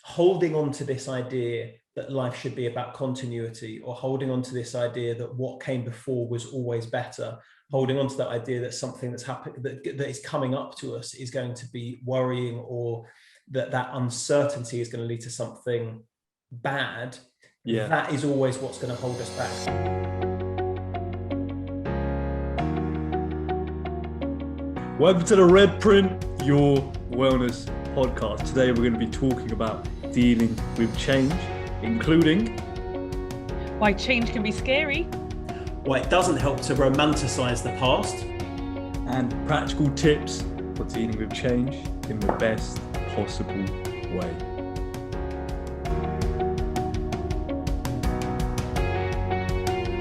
holding on to this idea that life should be about continuity, or holding on to this idea that what came before was always better, holding on to that idea that something that's happened, that is coming up to us, is going to be worrying, or that uncertainty is going to lead to something bad, that is always what's going to hold us back. Welcome to the Red Print, your wellness podcast. Today we're going to be talking about dealing with change, including why change can be scary, why it doesn't help to romanticize the past, and practical tips for dealing with change in the best possible way.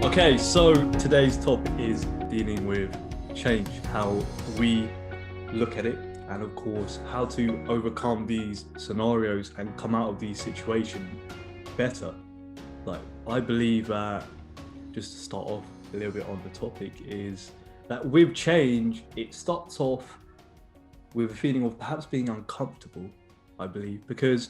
Okay, so today's topic is dealing with change, how we look at it, and of course how to overcome these scenarios and come out of these situations better. Like, I believe that, just to start off a little bit on the topic, is that with change it starts off with a feeling of perhaps being uncomfortable, I believe, because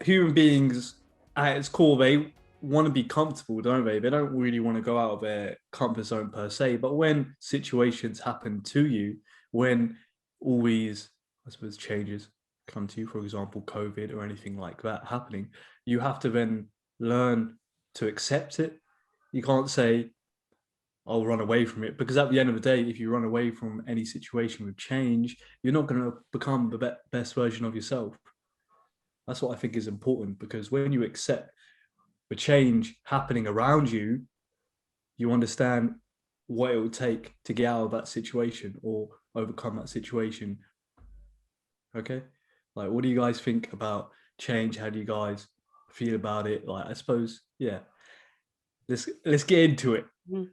human beings at its core, they want to be comfortable, don't they? They don't really want to go out of their comfort zone per se, but when situations happen to you, when all these, I suppose, changes come to you, for example, COVID or anything like that happening, you have to then learn to accept it. You can't say, I'll run away from it, because at the end of the day, if you run away from any situation with change, you're not going to become the best version of yourself. That's what I think is important, because when you accept the change happening around you, you understand what it will take to get out of that situation or overcome that situation. Okay? Like, what do you guys think about change? How do you guys feel about it? Like, I suppose, yeah. Let's get into it. Mm.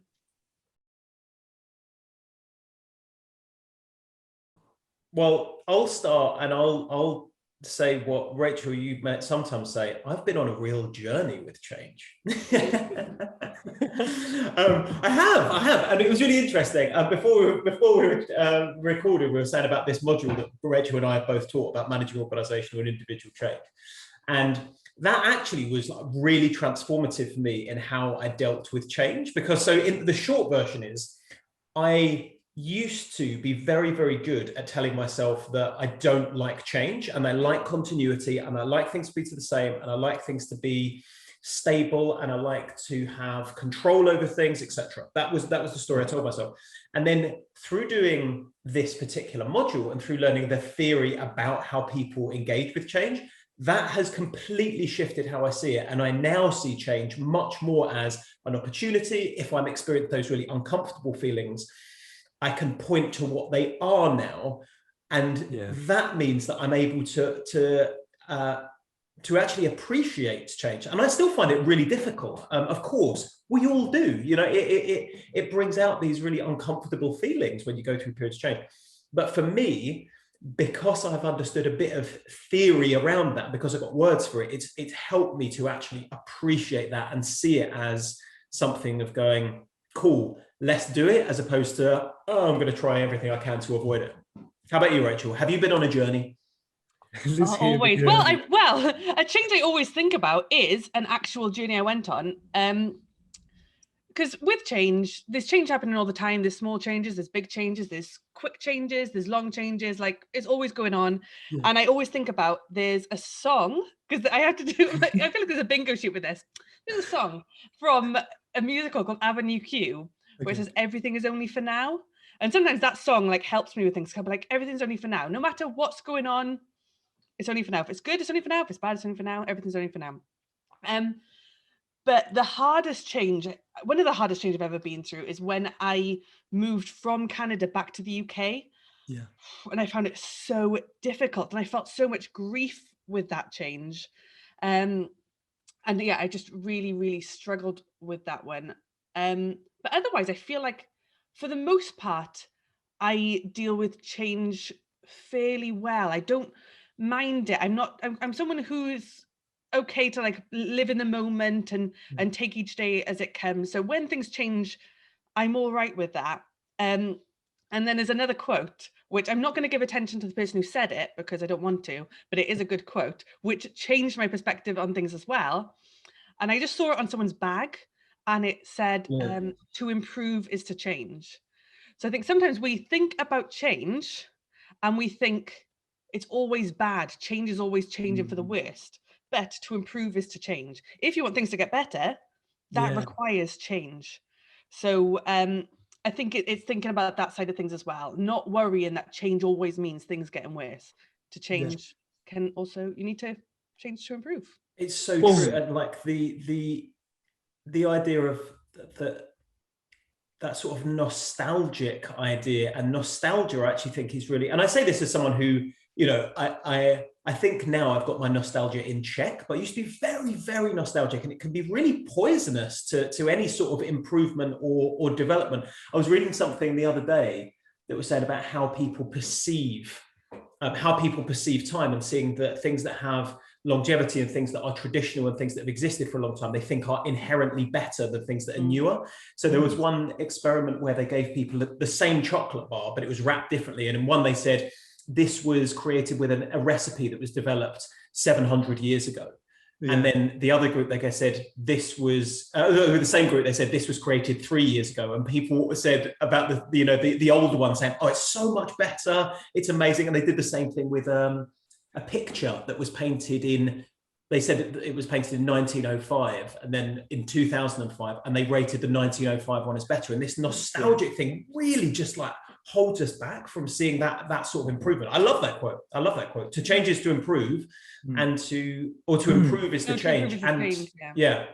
Well, I'll start, and I'll say what, Rachel, you might sometimes say, I've been on a real journey with change. I have, and it was really interesting. Before we were recording, we were saying about this module that Rachel and I have both taught about managing organizational and individual change, and that actually was really transformative for me in how I dealt with change. Because so in the short version is, I used to be very, very good at telling myself that I don't like change, and I like continuity, and I like things to be the same, and I like things to be stable, and I like to have control over things, etc. That was the story I told myself. And then through doing this particular module and through learning the theory about how people engage with change, that has completely shifted how I see it. And I now see change much more as an opportunity. If I'm experiencing those really uncomfortable feelings, I can point to what they are now, and that means that I'm able to actually appreciate change. And I still find it really difficult. Of course, we all do. You know, it brings out these really uncomfortable feelings when you go through periods of change. But for me, because I've understood a bit of theory around that, because I've got words for it, it's helped me to actually appreciate that and see it as something of going, cool, let's do it, as opposed to, oh, I'm going to try everything I can to avoid it. How about you, Rachel? Have you been on a journey? Always. Well, a change I always think about is an actual journey I went on. Because with change, there's change happening all the time. There's small changes, there's big changes, there's quick changes, there's long changes. Like, it's always going on. Yeah. And I always think about, there's a song, because I have to do, I feel like there's a bingo sheet with this. There's a song from a musical called Avenue Q, where it says, everything is only for now. And sometimes that song like helps me with things. I'm like, everything's only for now. No matter what's going on, it's only for now. If it's good, it's only for now. If it's bad, it's only for now. Everything's only for now. But the hardest change, one of the hardest changes I've ever been through, is when I moved from Canada back to the UK. Yeah. And I found it so difficult, and I felt so much grief with that change. And yeah, I just really, really struggled with that one. But otherwise, I feel like for the most part, I deal with change fairly well. I don't mind it. I'm someone who's okay to like live in the moment and take each day as it comes. So when things change, I'm all right with that. And then there's another quote, which I'm not going to give attention to the person who said it because I don't want to, but it is a good quote, which changed my perspective on things as well. And I just saw it on someone's bag, and it said, to improve is to change. So I think sometimes we think about change and we think it's always bad. Change is always changing for the worst. But to improve is to change. If you want things to get better, that requires change. So I think it's thinking about that side of things as well. Not worrying that change always means things getting worse. To change can also, you need to change to improve. It's so true. And like the idea of that sort of nostalgic idea, and nostalgia, I actually think is really, and I say this as someone who, you know, I think now I've got my nostalgia in check, but I used to be very, very nostalgic, and it can be really poisonous to any sort of improvement or development. I was reading something the other day that was saying about how people perceive time, and seeing that things that have longevity and things that are traditional and things that have existed for a long time, they think are inherently better than things that are newer. So there was one experiment where they gave people the same chocolate bar, but it was wrapped differently. And in one, they said this was created with a recipe that was developed 700 years ago. And then the other group, they said this was the same group. They said this was created 3 years ago, and people said about the older one saying, "Oh, it's so much better, it's amazing." And they did the same thing with a picture that was painted in. They said it was painted in 1905, and then in 2005, and they rated the 1905 one as better. And this nostalgic thing really just like holds us back from seeing that sort of improvement. I love that quote. To change is to improve, and to improve is to change. Yeah.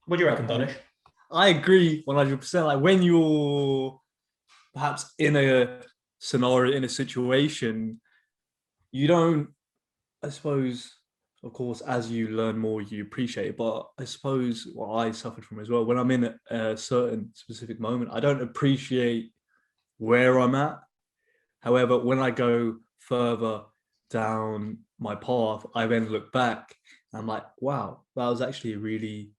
What do you reckon, Daanish? I agree 100%. Like when you're perhaps in a scenario, in a situation, you don't, I suppose, of course, as you learn more, you appreciate it. But I suppose what I suffered from as well, when I'm in a certain specific moment, I don't appreciate where I'm at. However, when I go further down my path, I then look back and I'm like, wow, that was actually a really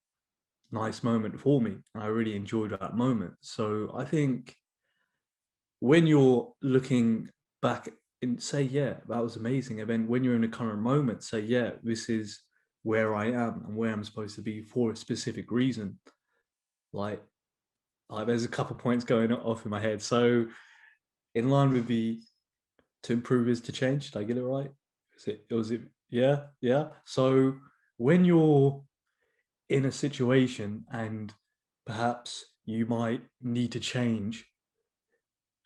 nice moment for me. And I really enjoyed that moment. So I think when you're looking back and say, yeah, that was amazing. And then when you're in a current moment, say, yeah, this is where I am and where I'm supposed to be for a specific reason. Like there's a couple points going off in my head. So in line with the to improve is to change. Did I get it right? Was it? Yeah. So when you're in a situation and perhaps you might need to change,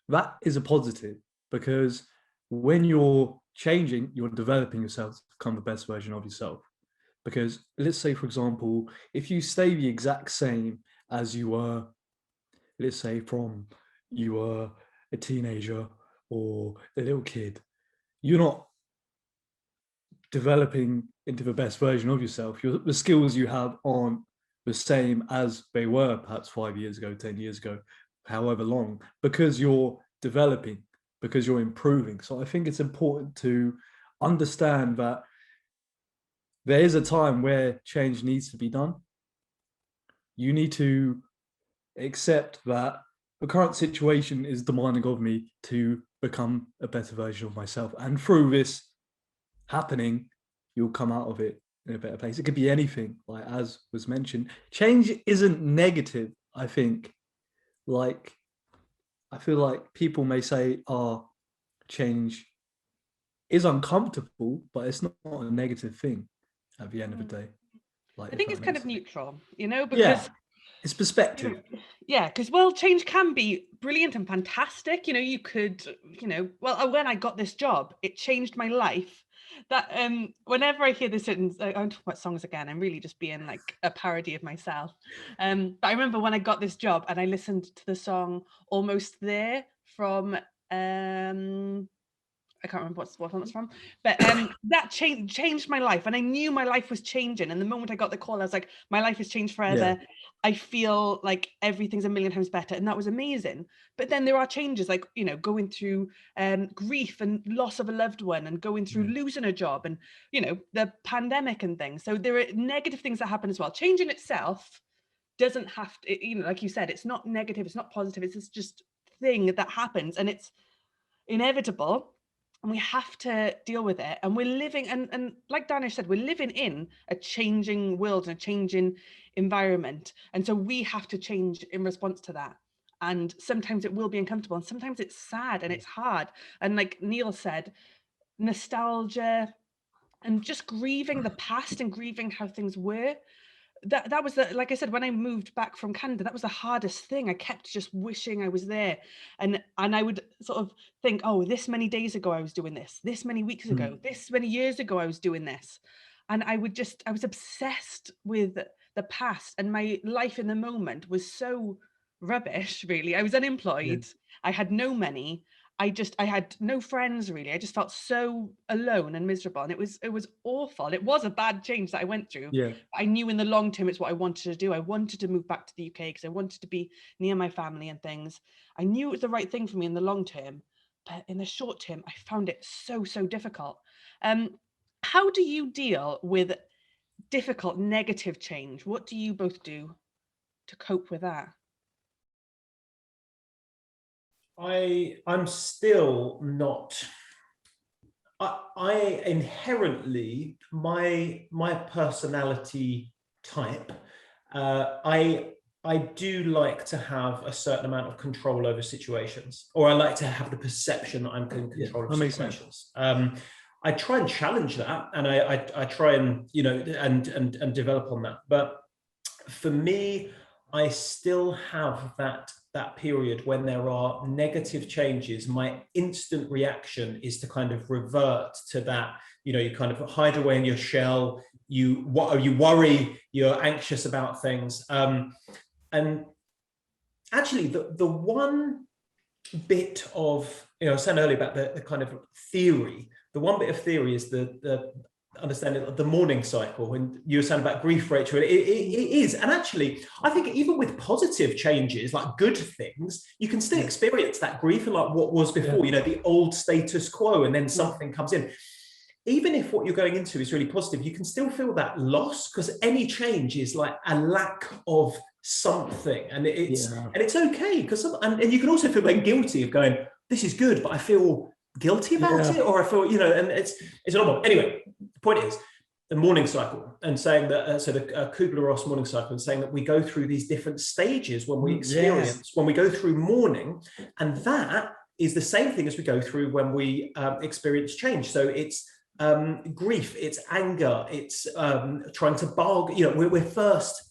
that is a positive, because when you're changing, you're developing yourself to become the best version of yourself. Because let's say, for example, if you stay the exact same as you were, let's say from you were a teenager or a little kid, you're not developing into the best version of yourself. The skills you have aren't the same as they were perhaps 5 years ago, 10 years ago, however long, because you're developing, because you're improving. So I think it's important to understand that there is a time where change needs to be done. You need to accept that the current situation is demanding of me to become a better version of myself. And through this happening, you'll come out of it in a better place. It could be anything, like as was mentioned. Change isn't negative, I think. Like, I feel like people may say, oh, change is uncomfortable, but it's not a negative thing at the end of the day. Like, I think it's kind of neutral, because it's perspective. Yeah, because change can be brilliant and fantastic. You could, when I got this job, it changed my life. That whenever I hear this sentence, I don't talk about songs again. I'm really just being like a parody of myself. But I remember when I got this job and I listened to the song "Almost There" from I can't remember what one it's from, but that changed my life, and I knew my life was changing. And the moment I got the call, I was like, my life has changed forever. Yeah. I feel like everything's a million times better, and that was amazing. But then there are changes, like going through grief and loss of a loved one, and going through losing a job, and the pandemic and things. So there are negative things that happen as well. Change in itself doesn't have to, like you said, it's not negative, it's not positive. It's just thing that happens, and it's inevitable, and we have to deal with it. And we're living, and like Daanish said, we're living in a changing world and a changing environment, and so we have to change in response to that. And sometimes it will be uncomfortable, and sometimes it's sad and it's hard. And like Neil said, nostalgia and just grieving the past and grieving how things were. That was like I said, when I moved back from Canada, that was the hardest thing. I kept just wishing I was there, and I would sort of think, oh, this many days ago I was doing this many weeks ago, this many years ago I was doing this, and I was obsessed with the past, and my life in the moment was so rubbish. Really, I was unemployed. I had no money. I had no friends, really. I just felt so alone and miserable, and it was awful. It was a bad change that I went through. I knew in the long term it's what I wanted to do. I wanted to move back to the UK because I wanted to be near my family and things. I knew it was the right thing for me in the long term, but in the short term I found it so difficult. How do you deal with difficult negative change? What do you both do to cope with that? I'm still not. I inherently, my personality type, I do like to have a certain amount of control over situations, or I like to have the perception that I'm in control of situations. I try and challenge that, and I try and and develop on that. But for me, I still have that period when there are negative changes. My instant reaction is to kind of revert to that. You kind of hide away in your shell. You worry. You're anxious about things. And actually, the one bit of, I was saying earlier about the kind of theory. The one bit of theory is the understanding of the mourning cycle. And you were saying about grief, Rachel, it is. And actually, I think even with positive changes, like good things, you can still experience that grief and like what was before, the old status quo, and then something comes in. Even if what you're going into is really positive, you can still feel that loss, because any change is like a lack of something. And it's okay, because and you can also feel like guilty of going, this is good, but I feel guilty about it, or I feel, and it's normal. Anyway, the point is the mourning cycle, and saying that so the Kubler-Ross mourning cycle, and saying that we go through these different stages when we experience, when we go through mourning, and that is the same thing as we go through when we experience change. So it's grief, it's anger, it's trying to bargain. We're first.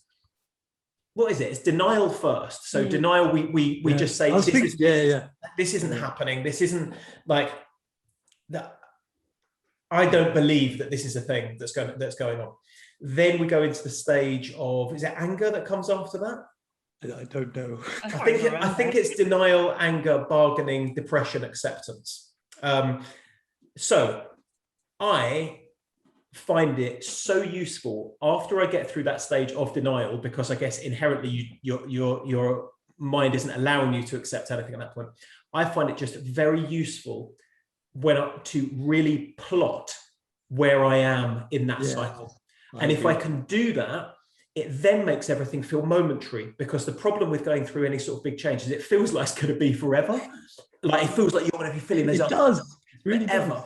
What is it? It's denial first. So denial, we just say this isn't happening. This isn't like that. I don't believe that this is a thing that's going on. Then we go into the stage of, is it anger that comes after that? I don't know. I think it's denial, anger, bargaining, depression, acceptance. So I find it so useful after I get through that stage of denial, because I guess inherently your mind isn't allowing you to accept anything at that point. I find it just very useful to really plot where I am in that cycle. And if I can do that, it then makes everything feel momentary, because the problem with going through any sort of big change is it feels like it's going to be forever. Like it feels like you're going to be feeling this up really forever.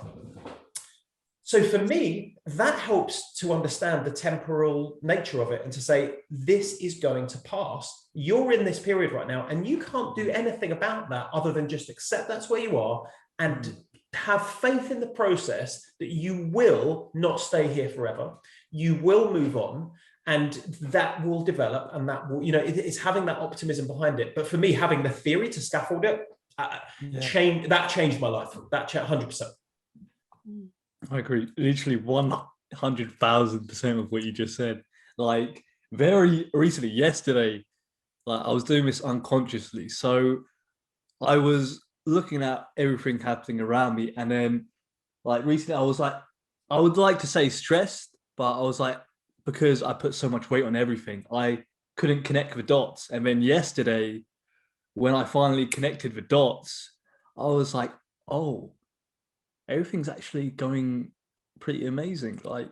So for me, that helps to understand the temporal nature of it, and to say, this is going to pass. You're in this period right now, and you can't do anything about that other than just accept that's where you are, and have faith in the process that you will not stay here forever. You will move on, and that will develop, and that will, it's having that optimism behind it. But for me, having the theory to scaffold it, changed my life. That 100%. I agree. Literally 100,000% of what you just said. Like very recently, yesterday, like I was doing this unconsciously. So I was looking at everything happening around me, and then like recently I was like, I would like to say stressed, but I was like, because I put so much weight on everything, I couldn't connect the dots. And then yesterday, when I finally connected the dots, I was like, oh, everything's actually going pretty amazing. Like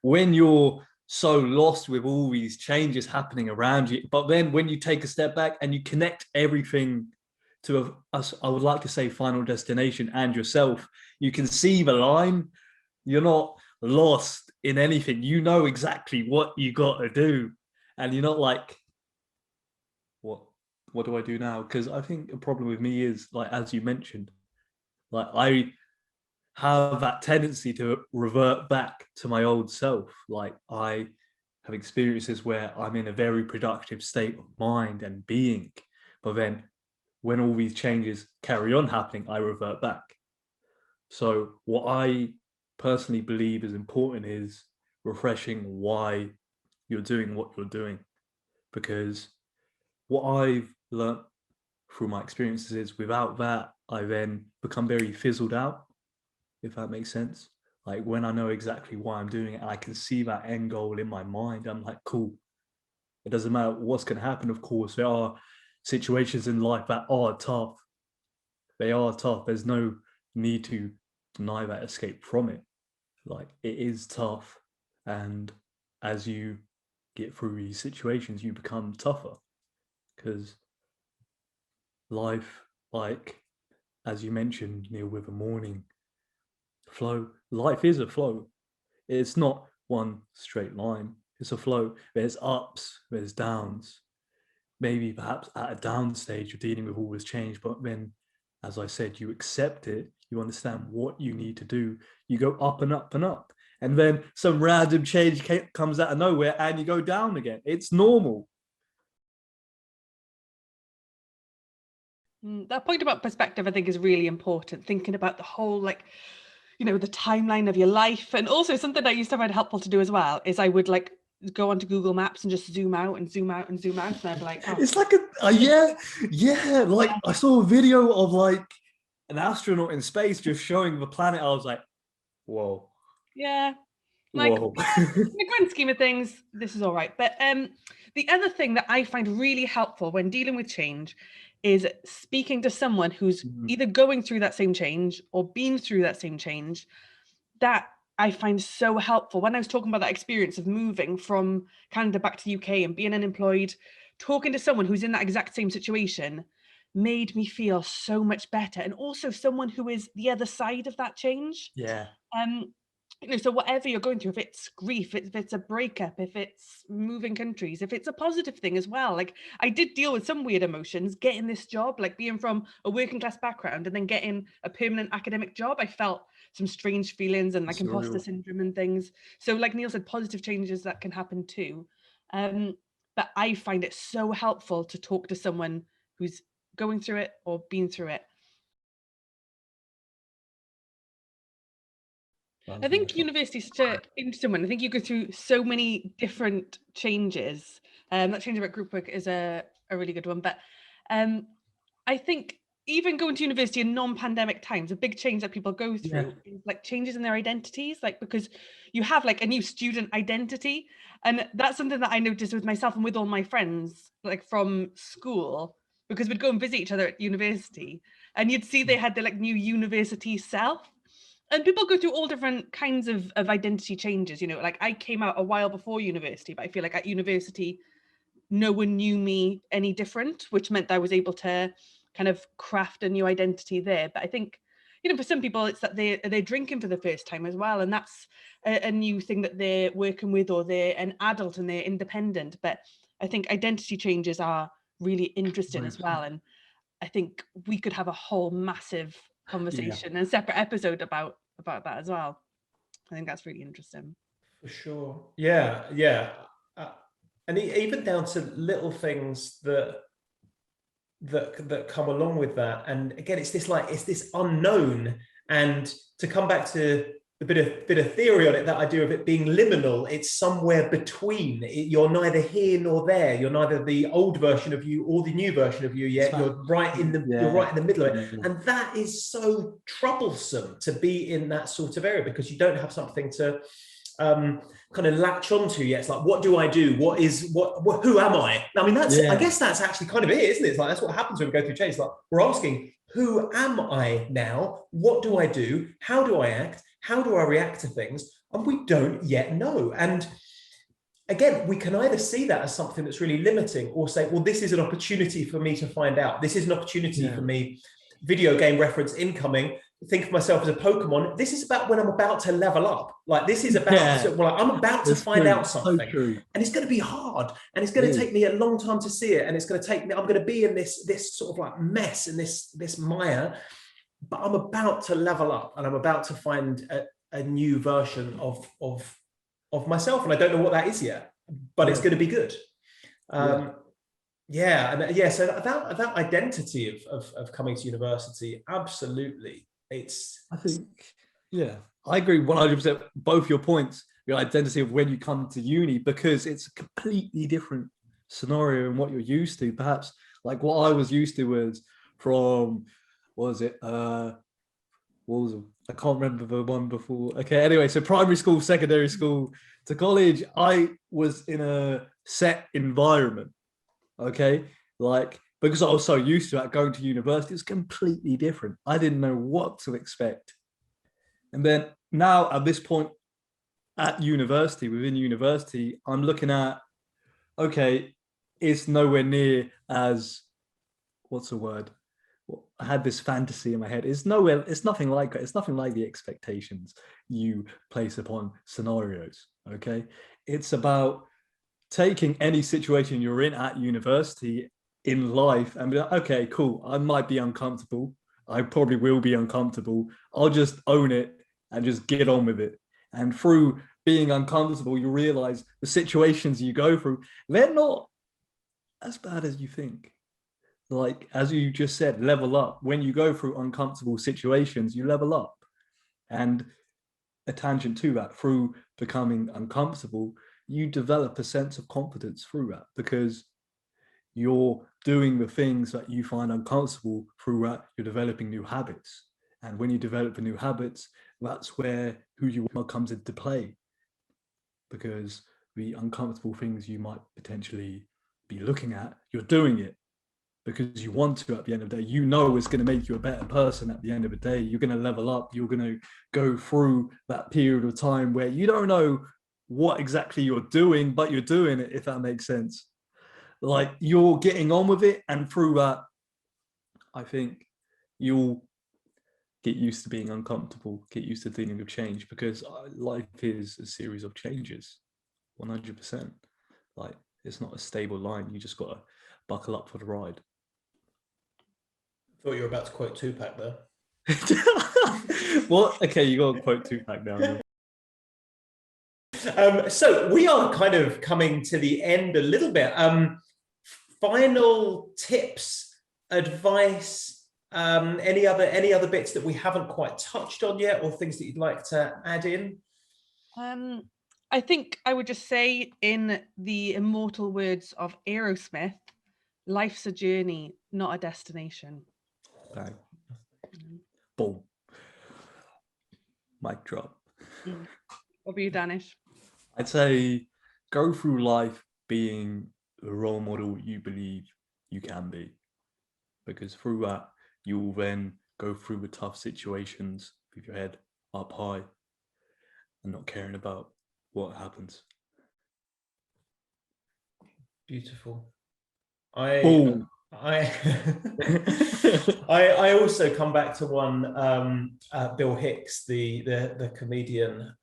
when you're so lost with all these changes happening around you, but then when you take a step back and you connect everything to us, I would like to say final destination and yourself. You can see the line. You're not lost in anything. You know exactly what you got to do. And you're not like, what do I do now? Because I think a problem with me is, like, as you mentioned, like I have that tendency to revert back to my old self. Like I have experiences where I'm in a very productive state of mind and being, but then when all these changes carry on happening, I revert back. So what I personally believe is important is refreshing why you're doing what you're doing, because what I've learned through my experiences is without that, I then become very fizzled out, if that makes sense. Like when I know exactly why I'm doing it, and I can see that end goal in my mind, I'm like, cool. It doesn't matter what's going to happen. Of course, there are situations in life that are tough. They are tough. There's no need to deny that, escape from it. Like it is tough. And as you get through these situations, you become tougher, because life, like, as you mentioned, Neil, with a mourning flow, life is a flow. It's not one straight line. It's a flow. There's ups, there's downs. Maybe perhaps at a down stage, you're dealing with all this change, but then, as I said, you accept it. You understand what you need to do. You go up and up and up. And then some random change comes out of nowhere and you go down again. It's normal. That point about perspective, I think, is really important. Thinking about the whole, like, you know, the timeline of your life. And also something that I used to find helpful to do as well is I would like go onto Google Maps and just zoom out and zoom out and zoom out. And I'd be like, oh. It's like yeah. Like I saw a video of like an astronaut in space just showing the planet. I was like, whoa. Yeah. Like, whoa. in the grand scheme of things, this is all right. But the other thing that I find really helpful when dealing with change is speaking to someone who's either going through that same change or been through that same change. That I find so helpful. When I was talking about that experience of moving from Canada back to the UK and being unemployed, talking to someone who's in that exact same situation made me feel so much better. And also someone who is the other side of that change. Yeah. You know, so whatever you're going through, if it's grief, if it's a breakup, if it's moving countries, if it's a positive thing as well. Like I did deal with some weird emotions getting this job, like being from a working class background and then getting a permanent academic job. I felt some strange feelings and like imposter syndrome and things. So like Neil said, positive changes that can happen too. But I find it so helpful to talk to someone who's going through it or been through it. I think university is such an interesting one. I think you go through so many different changes. That change about group work is a really good one. But I think even going to university in non-pandemic times, a big change that people go through is like changes in their identities, like because you have like a new student identity. And that's something that I noticed with myself and with all my friends, like from school, because we'd go and visit each other at university and you'd see they had their like new university self. And people go through all different kinds of identity changes, you know, like I came out a while before university, but I feel like at university, no one knew me any different, which meant that I was able to kind of craft a new identity there. But I think, you know, for some people, it's that they're drinking for the first time as well. And that's a new thing that they're working with, or they're an adult and they're independent. But I think identity changes are really interesting as well. And I think we could have a whole massive conversation and a separate episode about that as well. I think that's really interesting. For sure. Yeah. And even down to little things that come along with that. And again, it's this unknown. And to come back to a bit of theory on it, that idea of it being liminal, it's somewhere between. You're neither here nor there. You're neither the old version of you or the new version of you yet. You're right in the middle of it. And that is so troublesome, to be in that sort of area, because you don't have something to kind of latch onto yet. It's like, what do I do? Who am I? I mean, I guess that's actually kind of it, isn't it? It's like, that's what happens when we go through change. It's like, we're asking, who am I now? What do I do? How do I act? How do I react to things? And we don't yet know. And again, we can either see that as something that's really limiting or say, well, this is an opportunity for me to find out. This is an opportunity for me. Video game reference incoming. Think of myself as a Pokemon. This is about when I'm about to level up. Like this is about, I'm about to find out something, and it's going to be hard, and it's going to take me a long time to see it, and it's going to take me. I'm going to be in this sort of like mess and this mire, but I'm about to level up, and I'm about to find a new version of myself, and I don't know what that is yet, but it's going to be good. So that identity of coming to university, absolutely. I agree 100%. Both your points, your identity of when you come to uni, because it's a completely different scenario than what you're used to. Perhaps like what I was used to was from, I can't remember the one before. Okay, anyway, so primary school, secondary school to college, I was in a set environment. Okay, like because I was so used to it, going to university, it's completely different. I didn't know what to expect. And then now at this point at university, within university, I'm looking at, okay, it's nowhere near as, what's the word? I had this fantasy in my head. It's nothing like that. It's nothing like the expectations you place upon scenarios. Okay, it's about taking any situation you're in at university in life and be like, okay, cool, I might be uncomfortable. I probably will be uncomfortable. I'll just own it and just get on with it. And through being uncomfortable, you realize the situations you go through, they're not as bad as you think. Like, as you just said, level up. When you go through uncomfortable situations, you level up. And a tangent to that, through becoming uncomfortable, you develop a sense of confidence through that, because you're doing the things that you find uncomfortable. Through that, you're developing new habits. And when you develop the new habits, that's where who you are comes into play. Because the uncomfortable things you might potentially be looking at, you're doing it because you want to. At the end of the day, you know it's going to make you a better person. At the end of the day, you're going to level up. You're going to go through that period of time where you don't know what exactly you're doing, but you're doing it, if that makes sense. Like, you're getting on with it, and through that, I think you'll get used to being uncomfortable, get used to dealing with change, because life is a series of changes, 100%. Like, it's not a stable line. You just got to buckle up for the ride. I thought you were about to quote Tupac there. What? Okay, you got to quote Tupac now. So we are kind of coming to the end a little bit. Final tips, advice, any other bits that we haven't quite touched on yet, or things that you'd like to add in? I think I would just say, in the immortal words of Aerosmith, life's a journey, not a destination. Bang. Boom. Mic drop. What about you, Daanish? I'd say go through life being the role model you believe you can be, because through that you will then go through the tough situations with your head up high and not caring about what happens. Beautiful. I also come back to one. Bill Hicks, the comedian,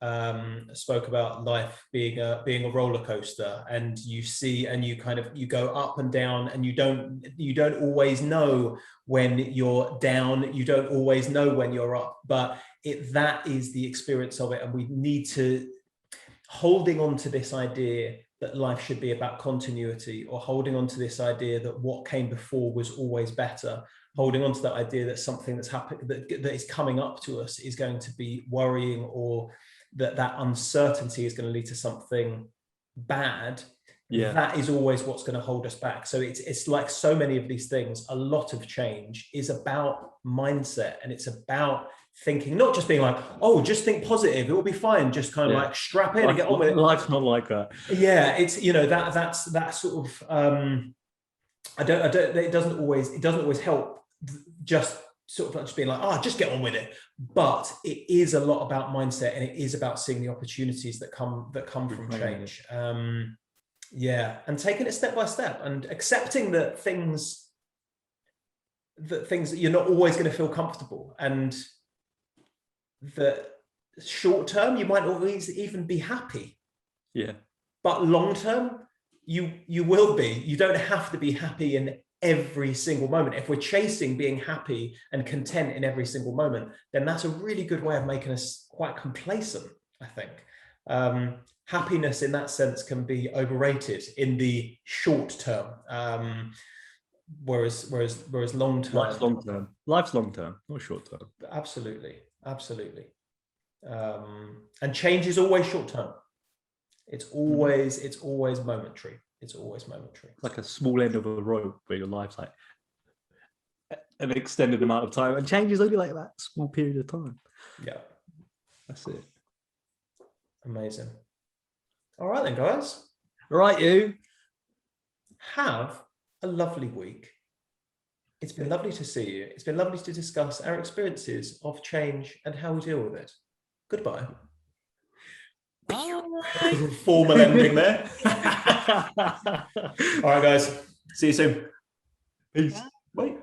spoke about life being a roller coaster, and you see, and you go up and down, and you don't always know when you're down. You don't always know when you're up, but that is the experience of it, and we need to holding on to this idea that life should be about continuity, or holding on to this idea that what came before was always better, holding on to that idea that something that's happened, that is coming up to us, is going to be worrying, or that uncertainty is going to lead to something bad. Yeah, that is always what's going to hold us back. So it's like so many of these things, a lot of change is about mindset, and it's about thinking, not just being like, oh, just think positive, it will be fine, just kind of like strap in and get on with it. Life's not like that. Yeah, it's, that's that sort of it doesn't always help just sort of just being like, oh, just get on with it. But it is a lot about mindset, and it is about seeing the opportunities that come from change. And taking it step by step, and accepting that things that you're not always going to feel comfortable, and that short term you might always even be happy. Yeah. But long term, you will be. You don't have to be happy in every single moment. If we're chasing being happy and content in every single moment, then that's a really good way of making us quite complacent, I think. Happiness in that sense can be overrated in the short term. Whereas long term. Life's long term, not short term. Absolutely. And change is always short term. It's always momentary. It's like a small end of a rope where your life's like an extended amount of time, and change is only like that small period of time. Yeah, that's it. Amazing. All right then, guys. Right, you have a lovely week. It's been lovely to see you. It's been lovely to discuss our experiences of change and how we deal with it. Goodbye. Formal ending there. All right, guys. See you soon. Peace. Bye.